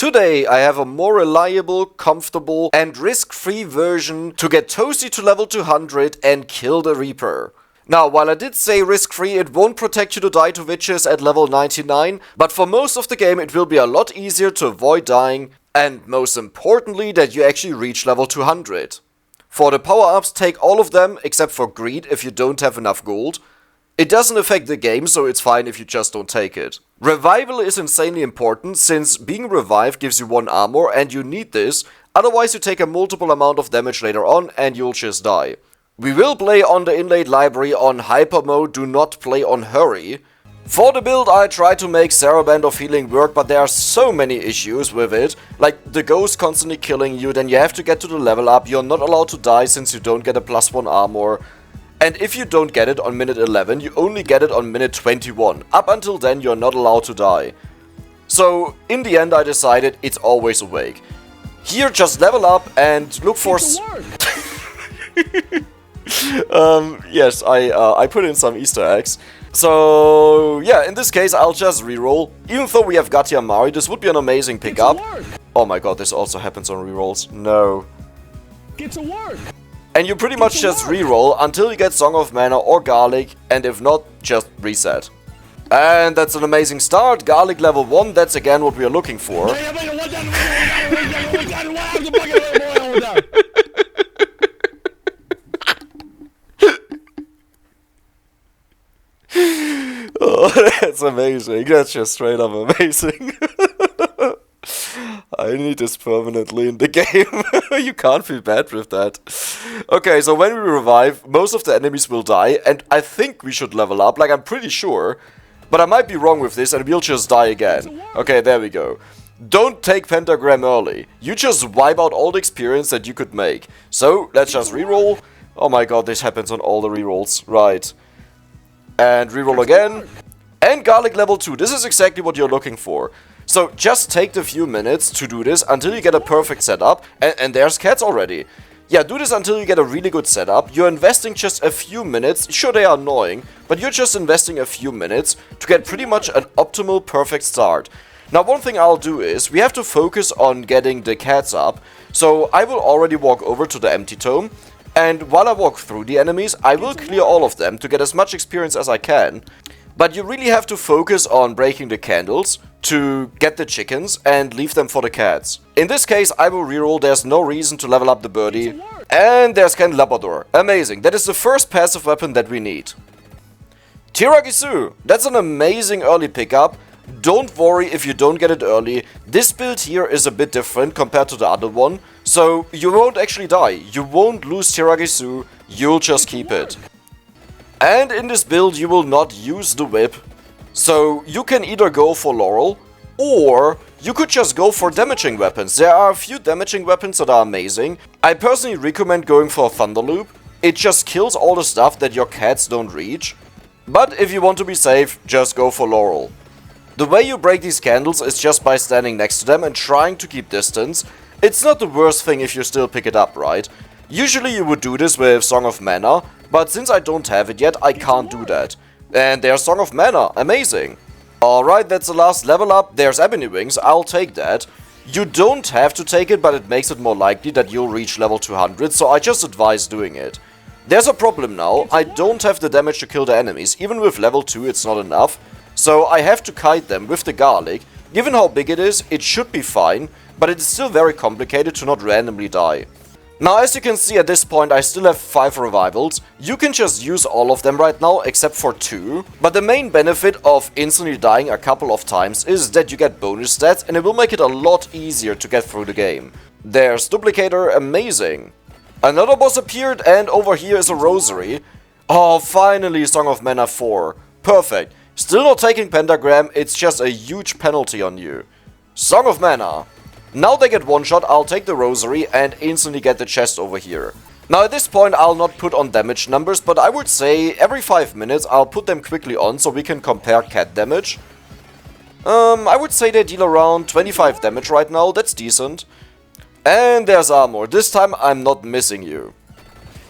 Today I have a more reliable, comfortable and risk-free version to get Toastie to level 200 and kill the Reaper. Now, while I did say risk-free, it won't protect you to die to witches at level 99, but for most of the game it will be a lot easier to avoid dying, and most importantly that you actually reach level 200. For the power-ups, take all of them except for greed if you don't have enough gold. It doesn't affect the game, so it's fine if you just don't take it. Revival is insanely important, since being revived gives you 1 armor and you need this, otherwise you take a multiple amount of damage later on and you'll just die. We will play on the inlaid library on hyper mode, do not play on hurry. For the build I tried to make Saraband of Healing work, but there are so many issues with it, like the ghost constantly killing you, then you have to get to the level up, you're not allowed to die since you don't get a +1 armor. And if you don't get it on minute 11, you only get it on minute 21. Up until then you're not allowed to die. So in the end I decided it's always awake. Here just level up and look for... yes, I put in some Easter eggs. So yeah, in this case I'll just reroll. Even though we have Gatia Mari, this would be an amazing pickup. Oh my god, this also happens on rerolls. No. Get to work! And you pretty much just reroll until you get Song of Mana or Garlic, and if not, just reset. And that's an amazing start. Garlic level 1, that's again what we are looking for. Oh, that's amazing. That's just straight up amazing. I need this permanently in the game. You can't feel bad with that. Okay, so when we revive, most of the enemies will die, and I think we should level up, like I'm pretty sure. But I might be wrong with this and we'll just die again. Okay, there we go. Don't take Pentagram early. You just wipe out all the experience that you could make. So, let's just reroll. Oh my god, this happens on all the rerolls. Right. And reroll again. And Garlic level 2. This is exactly what you're looking for. So just take the few minutes to do this until you get a perfect setup. And there's cats already. Yeah, do this until you get a really good setup. You're investing just a few minutes. Sure, they are annoying, but you're just investing a few minutes to get pretty much an optimal perfect start. Now, one thing I'll do is, we have to focus on getting the cats up. So I will already walk over to the empty tome. And while I walk through the enemies, I will clear all of them to get as much experience as I can. But you really have to focus on breaking the candles to get the chickens and leave them for the cats. In this case, I will reroll, there's no reason to level up the birdie. And there's Candelabrador. Amazing, that is the first passive weapon that we need. Tiragisu, that's an amazing early pickup. Don't worry if you don't get it early. This build here is a bit different compared to the other one. So you won't actually die, you won't lose Tiragisu, you'll just keep it. And in this build you will not use the whip, so you can either go for Laurel, or you could just go for damaging weapons. There are a few damaging weapons that are amazing. I personally recommend going for Thunderloop. It just kills all the stuff that your cats don't reach. But if you want to be safe, just go for Laurel. The way you break these candles is just by standing next to them and trying to keep distance. It's not the worst thing if you still pick it up, right? Usually you would do this with Song of Mana, but since I don't have it yet, I can't do that. And there's Song of Mana, amazing. Alright, that's the last level up, there's Ebony Wings, I'll take that. You don't have to take it, but it makes it more likely that you'll reach level 200, so I just advise doing it. There's a problem now, I don't have the damage to kill the enemies, even with level 2 it's not enough. So I have to kite them with the Garlic. Given how big it is, it should be fine, but it is still very complicated to not randomly die. Now, as you can see at this point, I still have 5 revivals. You can just use all of them right now, except for 2. But the main benefit of instantly dying a couple of times is that you get bonus stats, and it will make it a lot easier to get through the game. There's Duplicator, amazing. Another boss appeared, and over here is a Rosary. Oh, finally Song of Mana 4. Perfect. Still not taking Pentagram, it's just a huge penalty on you. Song of Mana. Now they get one shot, I'll take the Rosary and instantly get the chest over here. Now at this point I'll not put on damage numbers, but I would say every 5 minutes I'll put them quickly on so we can compare cat damage. I would say they deal around 25 damage right now, that's decent. And there's armor, this time I'm not missing you.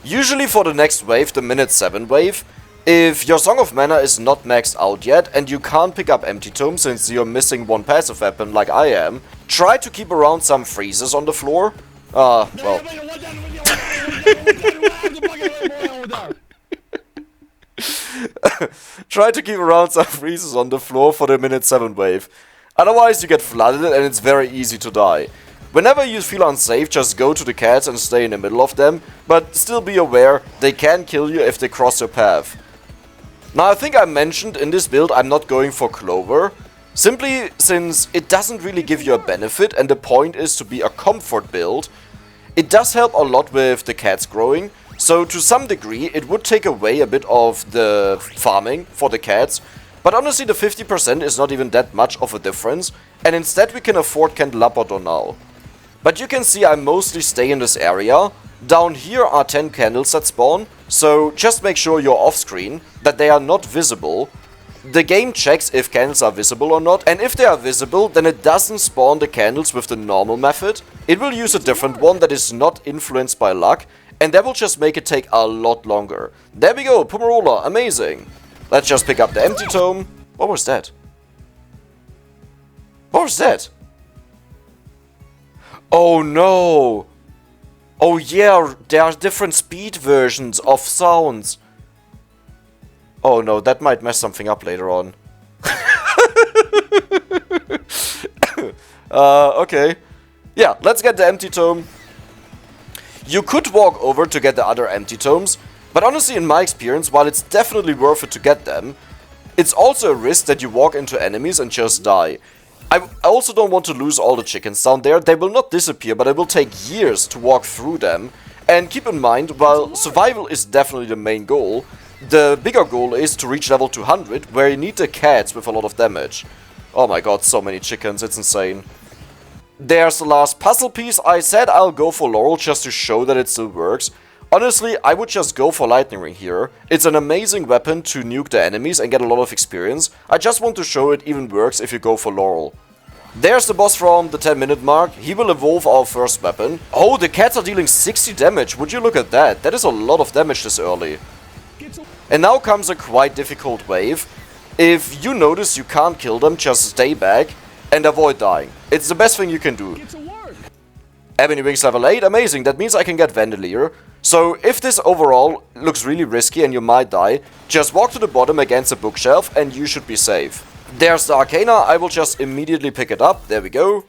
Usually for the next wave, the minute 7 wave, If your Song of Mana is not maxed out yet and you can't pick up Empty Tome since you're missing one passive weapon like I am, try to keep around some freezes on the floor. Well. Try to keep around some freezes on the floor for the minute 7 wave. Otherwise you get flooded and it's very easy to die. Whenever you feel unsafe, just go to the cats and stay in the middle of them, but still be aware they can kill you if they cross your path. Now I think I mentioned in this build I'm not going for Clover, simply since it doesn't really give you a benefit and the point is to be a comfort build. It does help a lot with the cats growing, so to some degree it would take away a bit of the farming for the cats, but honestly the 50% is not even that much of a difference, and instead we can afford Candelabra now. But you can see I mostly stay in this area. Down here are 10 candles that spawn, so just make sure you're off screen, that they are not visible. The game checks if candles are visible or not, and if they are visible, then it doesn't spawn the candles with the normal method. It will use a different one that is not influenced by luck, and that will just make it take a lot longer. There we go, Pumarola, amazing. Let's just pick up the Empty Tome. What was that? What was that? Oh no! Oh yeah, there are different speed versions of sounds. Oh no, that might mess something up later on. Okay. Yeah, let's get the Empty Tome. You could walk over to get the other Empty Tomes, but honestly in my experience, while it's definitely worth it to get them, it's also a risk that you walk into enemies and just die. I also don't want to lose all the chickens down there. They will not disappear, but it will take years to walk through them. And keep in mind, while survival is definitely the main goal, the bigger goal is to reach level 200, where you need the cats with a lot of damage. Oh my god, so many chickens, it's insane. There's the last puzzle piece. I said I'll go for Laurel just to show that it still works. Honestly, I would just go for Lightning Ring here. It's an amazing weapon to nuke the enemies and get a lot of experience. I just want to show it even works if you go for Laurel. There's the boss from the 10-minute mark. He will evolve our first weapon. Oh, the cats are dealing 60 damage. Would you look at that? That is a lot of damage this early. And now comes a quite difficult wave. If you notice you can't kill them, just stay back and avoid dying. It's the best thing you can do. Ebony Wings level 8, amazing. That means I can get Vandalier. So if this overall looks really risky and you might die, just walk to the bottom against the bookshelf and you should be safe. There's the Arcana, I will just immediately pick it up, there we go.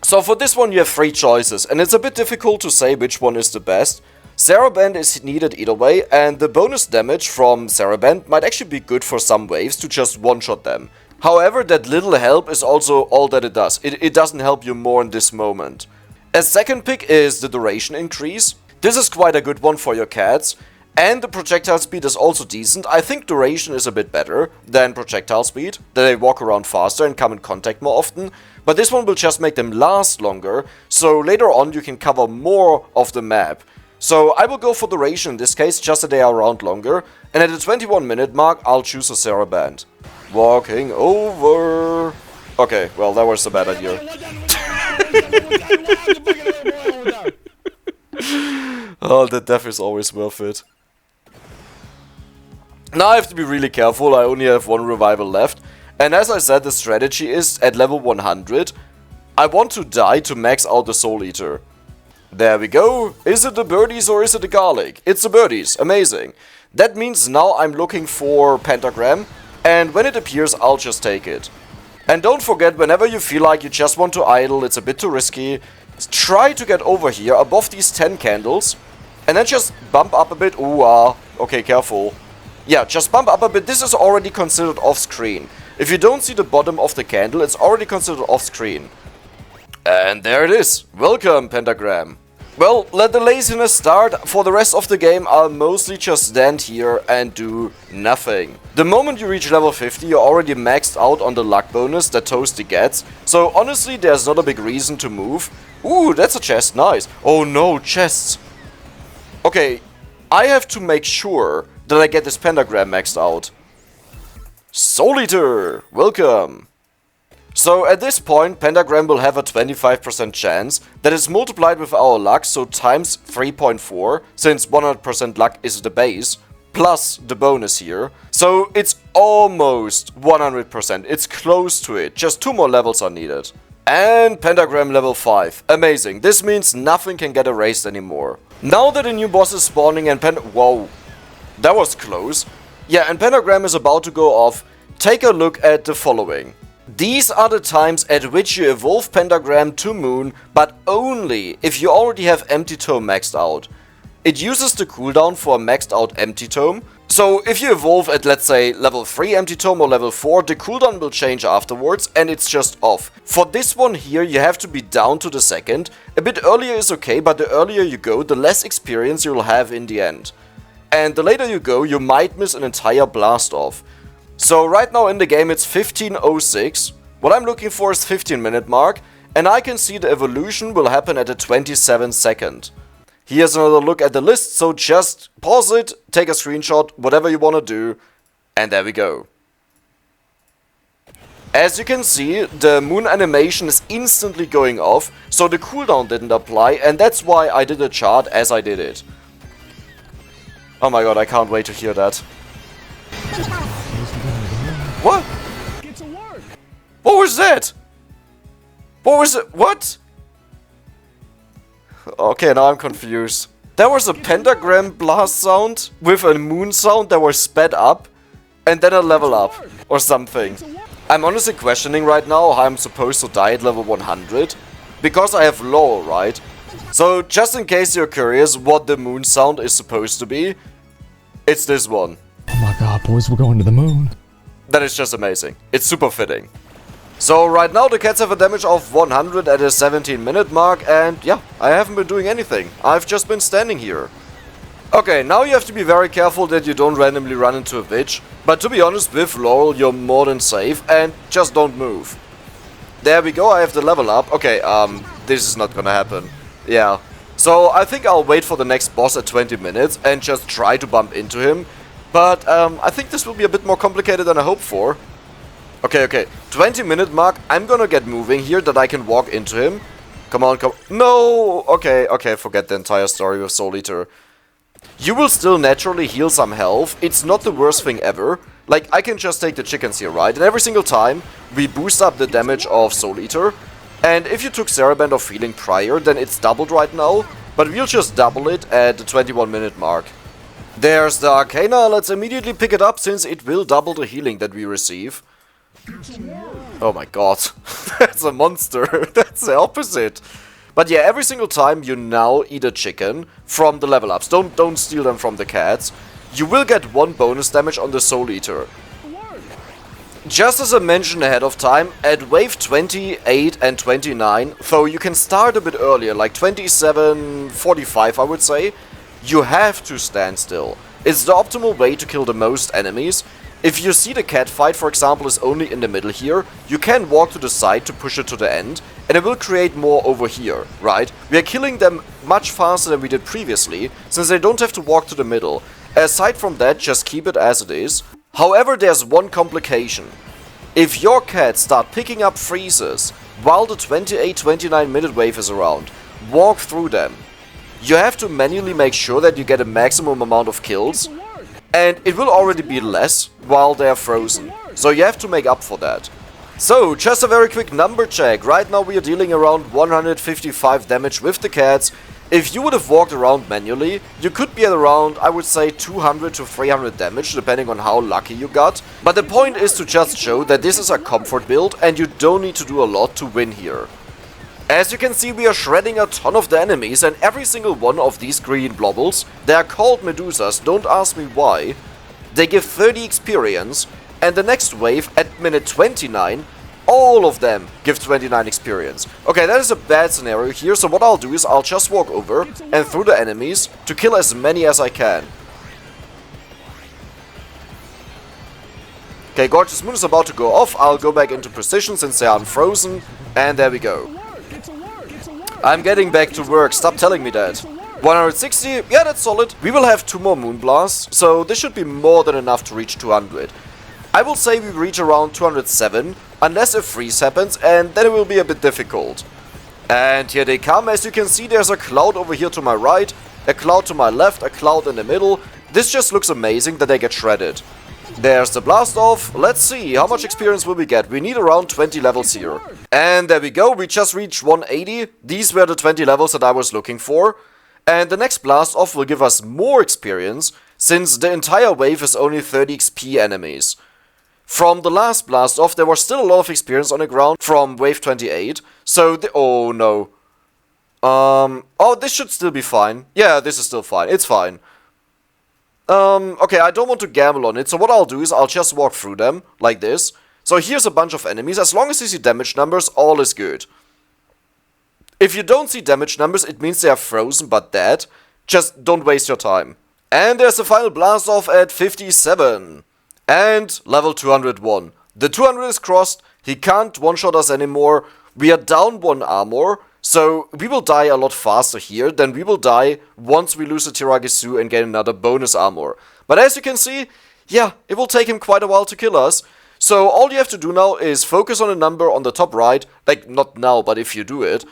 So for this one you have 3 choices and it's a bit difficult to say which one is the best. Saraband is needed either way, and the bonus damage from Saraband might actually be good for some waves to just one-shot them. However, that little help is also all that it does. It doesn't help you more in this moment. A second pick is the duration increase. This is quite a good one for your cats, and the projectile speed is also decent. I think duration is a bit better than projectile speed, that they walk around faster and come in contact more often, but this one will just make them last longer, so later on you can cover more of the map. So I will go for duration in this case, just that they are around longer, and at the 21-minute mark I'll choose a Saraband. Walking over... Okay, well that was a bad idea. Oh, the death is always worth it. Now I have to be really careful, I only have 1 revival left. And as I said, the strategy is, at level 100, I want to die to max out the Soul Eater. There we go. Is it the birdies or is it the garlic? It's the birdies, amazing. That means now I'm looking for Pentagram, and when it appears I'll just take it. And don't forget, whenever you feel like you just want to idle, it's a bit too risky, try to get over here above these 10 candles and then just bump up a bit. Ooh, okay, careful. Yeah, just bump up a bit. This is already considered off screen. If you don't see the bottom of the candle, it's already considered off screen. And there it is. Welcome, Pentagram. Well, let the laziness start. For the rest of the game, I'll mostly just stand here and do nothing. The moment you reach level 50, you're already maxed out on the luck bonus that Toastie gets. So honestly, there's not a big reason to move. Ooh, that's a chest, nice. Oh no, chests. Okay, I have to make sure that I get this Pentagram maxed out. Soul Eater, welcome. So at this point, Pentagram will have a 25% chance that is multiplied with our luck, so times 3.4, since 100% luck is the base, plus the bonus here. So it's almost 100%. It's close to it. Just 2 more levels are needed. And Pentagram level 5. Amazing. This means nothing can get erased anymore. Now that a new boss is spawning and Whoa. That was close. Yeah, and Pentagram is about to go off. Take a look at the following. These are the times at which you evolve Pentagram to Moon, but only if you already have Empty Tome maxed out. It uses the cooldown for a maxed out Empty Tome. So if you evolve at, let's say, level 3 Empty Tome or level 4, the cooldown will change afterwards and it's just off. For this one here, you have to be down to the second. A bit earlier is okay, but the earlier you go, the less experience you will have in the end. And the later you go, you might miss an entire blast off. So right now in the game it's 15:06. What I'm looking for is 15-minute mark, and I can see the evolution will happen at a 27-second. Here's another look at the list, so just pause it, take a screenshot, whatever you want to do, and there we go. As you can see, the moon animation is instantly going off, so the cooldown didn't apply, and that's why I did the chart as I did it. Oh my god, I can't wait to hear that. What? Get to work. What was that? What was it? What? Okay, now I'm confused. There was a pentagram blast sound with a moon sound that was sped up and then a level up or something. I'm honestly questioning right now how I'm supposed to die at level 100 because I have Laurel, right? So just in case you're curious what the moon sound is supposed to be, it's this one. Oh my god, boys, we're going to the moon. That is just amazing. It's super fitting. So right now the cats have a damage of 100 at a 17-minute mark, and yeah, I haven't been doing anything. I've just been standing here. Okay, now you have to be very careful that you don't randomly run into a witch, but to be honest, with Laurel you're more than safe, and just don't move. There we go, I have the level up. Okay, this is not gonna happen. Yeah. So I think I'll wait for the next boss at 20 minutes and just try to bump into him. But I think this will be a bit more complicated than I hoped for. Okay. 20-minute mark. I'm gonna get moving here that I can walk into him. Come on, come. No! Okay, forget the entire story with Soul Eater. You will still naturally heal some health. It's not the worst thing ever. Like, I can just take the chickens here, right? And every single time, we boost up the damage of Soul Eater. And if you took Saraband of Healing prior, then it's doubled right now. But we'll just double it at the 21-minute mark. There's the Arcana. Let's immediately pick it up, since it will double the healing that we receive. Oh my god. That's a monster. That's the opposite. But yeah, every single time you now eat a chicken from the level ups, don't steal them from the cats, you will get 1 bonus damage on the Soul Eater. Just as I mentioned ahead of time, at wave 28 and 29, though you can start a bit earlier, like 27:45 I would say, you have to stand still. It's the optimal way to kill the most enemies. If you see the cat fight, for example, is only in the middle here, you can walk to the side to push it to the end, and it will create more over here, right? We are killing them much faster than we did previously, since they don't have to walk to the middle. Aside from that, just keep it as it is. However, there's one complication. If your cats start picking up freezes while the 28-29 minute wave is around, walk through them. You have to manually make sure that you get a maximum amount of kills, and it will already be less while they are frozen. So you have to make up for that. So, just a very quick number check. Right now we are dealing around 155 damage with the cats. If you would have walked around manually, you could be at around, I would say, 200 to 300 damage, depending on how lucky you got. But the point is to just show that this is a comfort build and you don't need to do a lot to win here. As you can see, we are shredding a ton of the enemies, and every single one of these green blobbles, they are called Medusas, don't ask me why. They give 30 experience, and the next wave at minute 29, all of them give 29 experience. Okay, that is a bad scenario here, so what I'll do is I'll just walk over and through the enemies to kill as many as I can. Okay, Gorgeous Moon is about to go off. I'll go back into precision since they are unfrozen, and there we go. I'm getting back to work, stop telling me that. 160, yeah, that's solid. We will have 2 more Moon Blasts, so this should be more than enough to reach 200. I will say we reach around 207, unless a freeze happens, and then it will be a bit difficult. And here they come. As you can see, there's a cloud over here to my right, a cloud to my left, a cloud in the middle. this just looks amazing that they get shredded. There's the blast off. Let's see, how much experience will we get? We need around 20 levels here. And there we go, we just reached 180. These were the 20 levels that I was looking for. And the next blast off will give us more experience, since the entire wave is only 30 XP enemies. From the last blast off, there was still a lot of experience on the ground from wave 28. So, oh no. Oh, this should still be fine. Yeah, this is still fine. It's fine. Okay, I don't want to gamble on it, so what I'll do is I'll just walk through them, like this. So here's a bunch of enemies. As long as you see damage numbers, all is good. If you don't see damage numbers, it means they are frozen but dead. Just don't waste your time. And there's the final blast off at 57. And level 201. The 200 is crossed, he can't one-shot us anymore. We are down 1 armor. So we will die a lot faster here than we will die once we lose a Tiragisu and get another bonus armor. But as you can see, yeah, it will take him quite a while to kill us. So all you have to do now is focus on a number on the top right, like not now, but if you do it,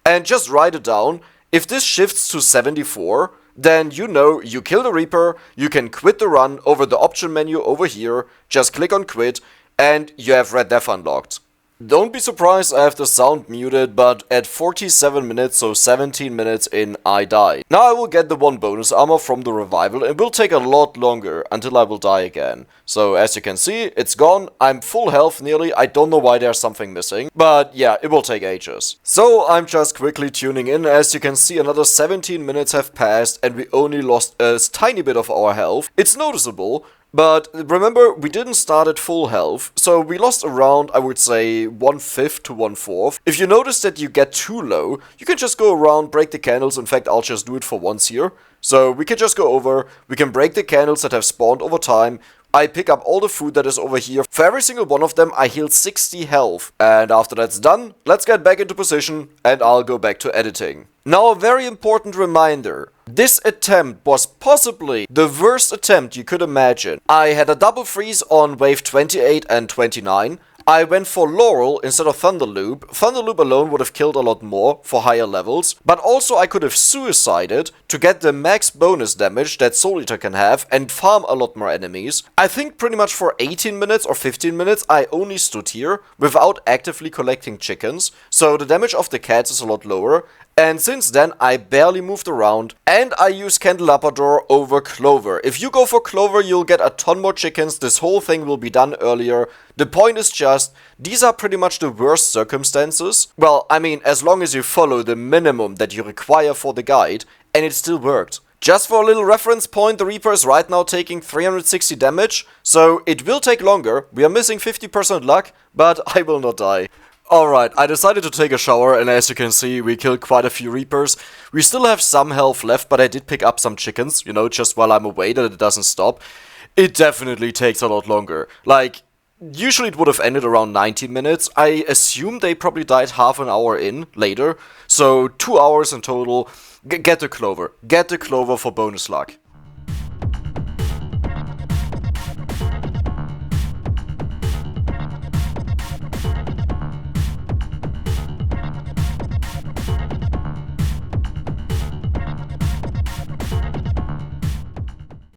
and just write it down. If this shifts to 74, then you know you kill the Reaper, you can quit the run over the option menu over here, just click on quit, and you have Red Death unlocked. Don't be surprised I have the sound muted, but at 47 minutes, so 17 minutes in, I die. Now I will get the 1 bonus armor from the revival. It will take a lot longer until I will die again. So as you can see, it's gone. I'm full health nearly. I don't know why there's something missing, but yeah, it will take ages. So I'm just quickly tuning in. As you can see, another 17 minutes have passed and we only lost a tiny bit of our health. It's noticeable. But remember, we didn't start at full health, so we lost around, I would say, 1/5 to 1/4. If you notice that you get too low, you can just go around, break the candles. In fact, I'll just do it for once here. So we can just go over, we can break the candles that have spawned over time. I pick up all the food that is over here. For every single one of them, I heal 60 health. And after that's done, let's get back into position and I'll go back to editing. Now a very important reminder. This attempt was possibly the worst attempt you could imagine. I had a double freeze on wave 28 and 29. I went for Laurel instead of Thunderloop. Thunderloop alone would have killed a lot more for higher levels, but also I could have suicided to get the max bonus damage that Soul Eater can have and farm a lot more enemies. I think pretty much for 18 minutes or 15 minutes I only stood here without actively collecting chickens, so the damage of the cats is a lot lower. And since then, I barely moved around, and I use Candelabrador over Clover. If you go for Clover, you'll get a ton more chickens. This whole thing will be done earlier. The point is just, these are pretty much the worst circumstances. Well, I mean, as long as you follow the minimum that you require for the guide, and it still worked. Just for a little reference point, the Reaper is right now taking 360 damage, so it will take longer. We are missing 50% luck, but I will not die. Alright, I decided to take a shower and as you can see we killed quite a few Reapers. We still have some health left, but I did pick up some chickens, you know, just while I'm away that it doesn't stop. It definitely takes a lot longer. Like, usually it would have ended around 90 minutes. I assume they probably died half an hour in later. So 2 hours in total. Get the Clover. Get the Clover for bonus luck.